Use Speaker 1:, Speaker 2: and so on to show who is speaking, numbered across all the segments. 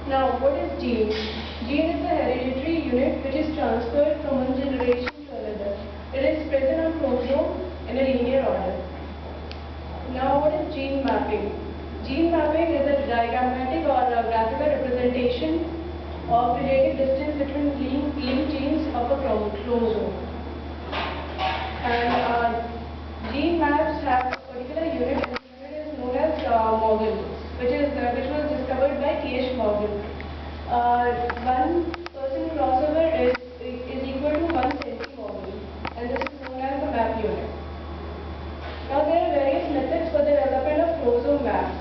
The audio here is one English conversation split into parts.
Speaker 1: Now, what is gene? Gene is a hereditary unit which is transferred from one generation to another. It is present on chromosome in a linear order. Now, what is gene mapping? Gene mapping is a diagrammatic or a graphical representation of relative distance between linked genes of a chromosome. And gene maps have a particular unit, and the unit is known as Morgan, which was discovered by T.H. Morgan. 1% crossover is equal to 1 centimorgan, and this is known as the map unit. Now there are various methods for the development of chromosome maps.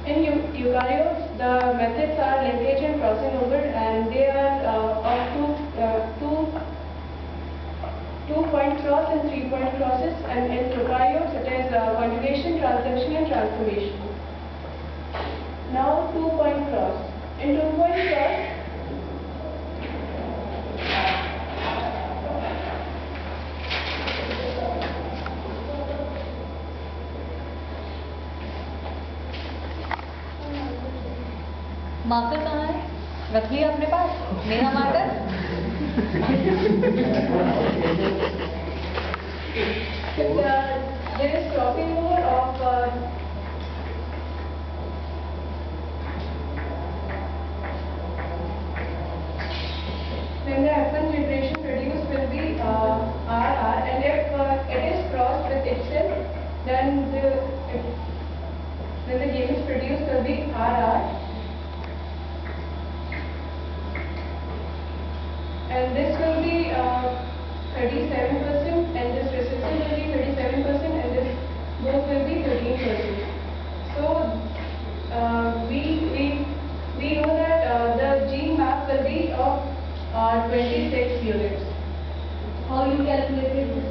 Speaker 1: In eukaryotes, the methods are linkage and crossing over, and they are of two-point cross and three-point crosses, and in prokaryotes it is conjugation, transduction and transformation. Now two-point cross. In two-point cross,
Speaker 2: marker कहाँ है? रख लिया अपने पास मेरा marker?
Speaker 1: there is crossing over of when the F1 generation produced will be RR, and if it is crossed with itself, then the gametes produced will be RR, and this will be 37%, and this recessive will be 37%, and this both will be 13%. So we know that the gene map will be of 26 units.
Speaker 2: How you calculated this?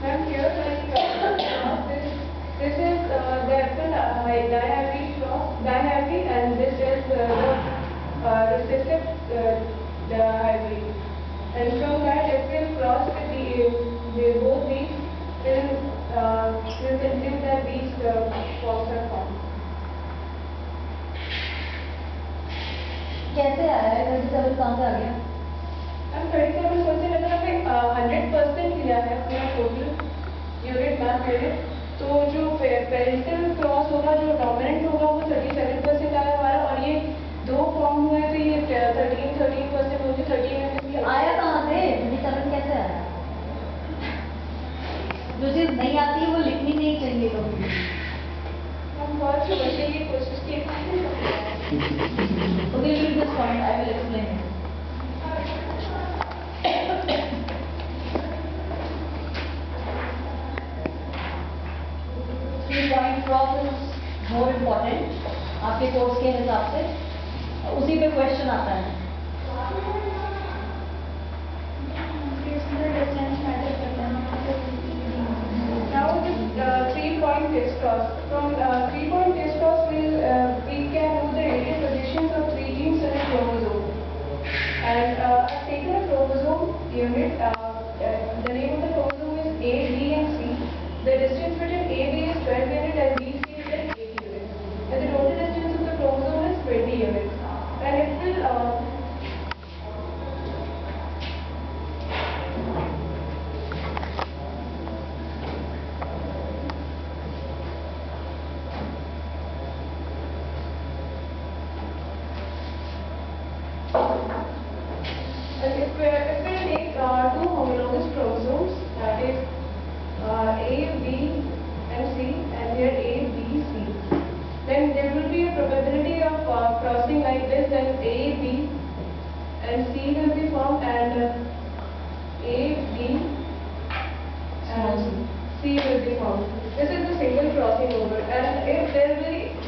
Speaker 1: Ma'am, here this is the dihybrid, and this is the recessive dihybrid. And from that, if we cross with both these, then we conclude that these forms are formed.
Speaker 2: कैसे आया है? 37 कहाँ से आ गया?
Speaker 1: अब 37% अगर आपने 100% लिया है अपना टोटल यूनिट मैप यूनिट, तो जो पेरेंटल क्रॉस होगा, जो डोमिनेंट होगा, वो 37% आया हमारा, और ये दो फॉर्म हुए तो ये 13% होगी। 13
Speaker 2: आया कहाँ से? 37 कैसे आया? जो चीज नहीं आती है वो लिखनी नहीं चाहिए कभी।
Speaker 1: हम बहुत समझने की कोशिश की।
Speaker 2: Okay, leave this point. I will explain it. Three-point cross is more important. आपके कोर्स के हिसाब से उसी पे क्वेश्चन आता है।
Speaker 1: Now the three-point crisscross. From three-point crisscross, we can know the relative positions of three genes in a chromosome. And I've taken a chromosome unit. The name of the chromosome is A, B, and C. The distance between A, B is 12 units, and B, C is 80 units. And the total distance of the chromosome is 20 units. And it will if we take two homologous chromosomes, that is A, B, and C, and here A, B, C, then there will be a probability of crossing like this, then A, B, and C will be formed, and A, B, and C will be formed. This is a single crossing over, and if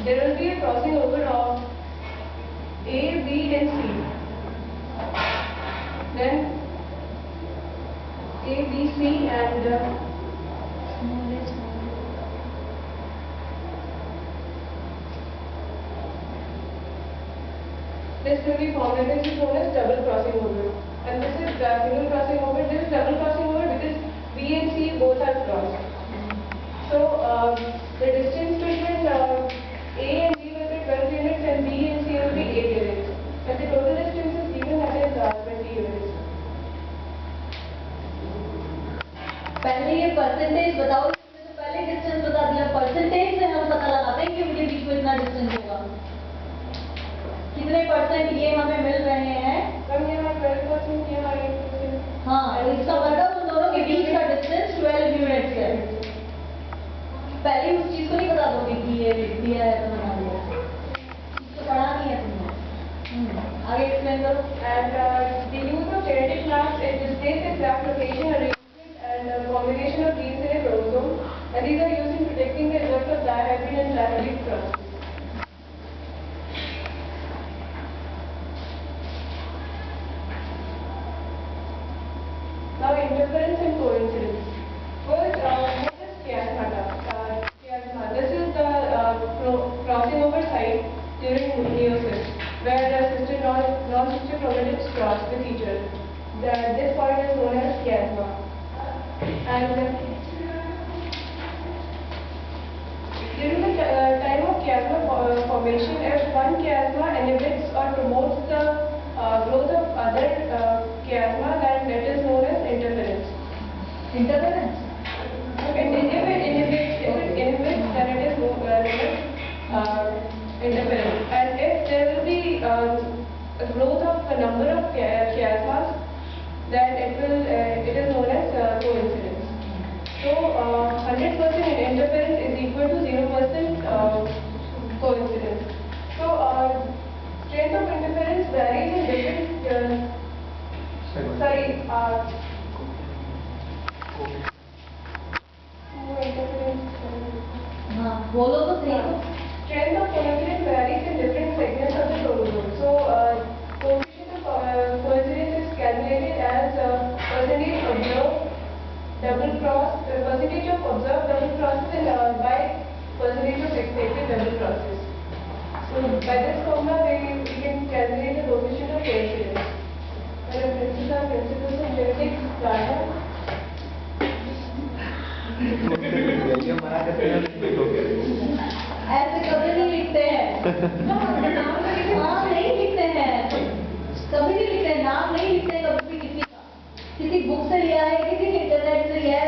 Speaker 1: there will be a crossing over of A, B, and C, then A, B, C, and this will be formed, and this is known as double crossing over. And this is single crossing over. This is double crossing over because B and C both are crossed. the distance between A and B will be 12 units and B and C will be 8 units. And the total distance is given that is 20 units.
Speaker 2: पहले ये percentage बताओ, इसमें तो पहले distance बता दिया, percentage से हम पता लगाते हैं कि उनके बीच में इतना डिस्टेंस होगा। कितने परसेंट ये हमें मिल रहे हैं?
Speaker 1: हम यहाँ 12%, यहाँ 8%।
Speaker 2: हाँ, इसका मतलब उन दोनों के बीच का डिस्टेंस 12 यूनिट्स है। पहले उस चीज को नहीं बता दोगे कि ये लिख दिया है तो बना दिया, इसको पढ़ा नहीं है तुमने। आगे एक्सप्लेन करो।
Speaker 1: And the use of genetic maps, it displays the exact location, arrangement and combination of genes in a chromosome, and these are used in predicting the result of dihybrid and trihybrid processes. Now interference and coincidence. First, what is chiasmata? Chiasma. This is the crossing over site during meiosis, where the non-sister chromatids cross with each other. This point is known as chiasma. And during the time of chiasma formation, if one chiasma inhibits or promotes the growth of other chiasma, then that is known as interference.
Speaker 2: Interference?
Speaker 1: If it inhibits, then it is known as interference. And if there will be a growth of a number of chiasmas, then it is known as coincidence. So 100% interference is equal to 0% coincidence. So strength of interference varies in different.
Speaker 2: हाँ, बोलो तो सही।
Speaker 1: Strength of coincidence varies in different segments of the chromosome. So coefficient of coincidence is calculated as percentage observed double cross, percentage of observed double crosses and by percentage of expected double crosses. So by this formula we can calculate the coefficient of coincidence. And principles of genetics started.
Speaker 2: ऐसे कभी नहीं लिखते हैं। हाँ, नहीं लिखते हैं, कभी नहीं लिखते हैं, नाम नहीं लिखते हैं कभी भी किसी का। किसी बुक से लिया है, किसी इंटरनेट से लिया है।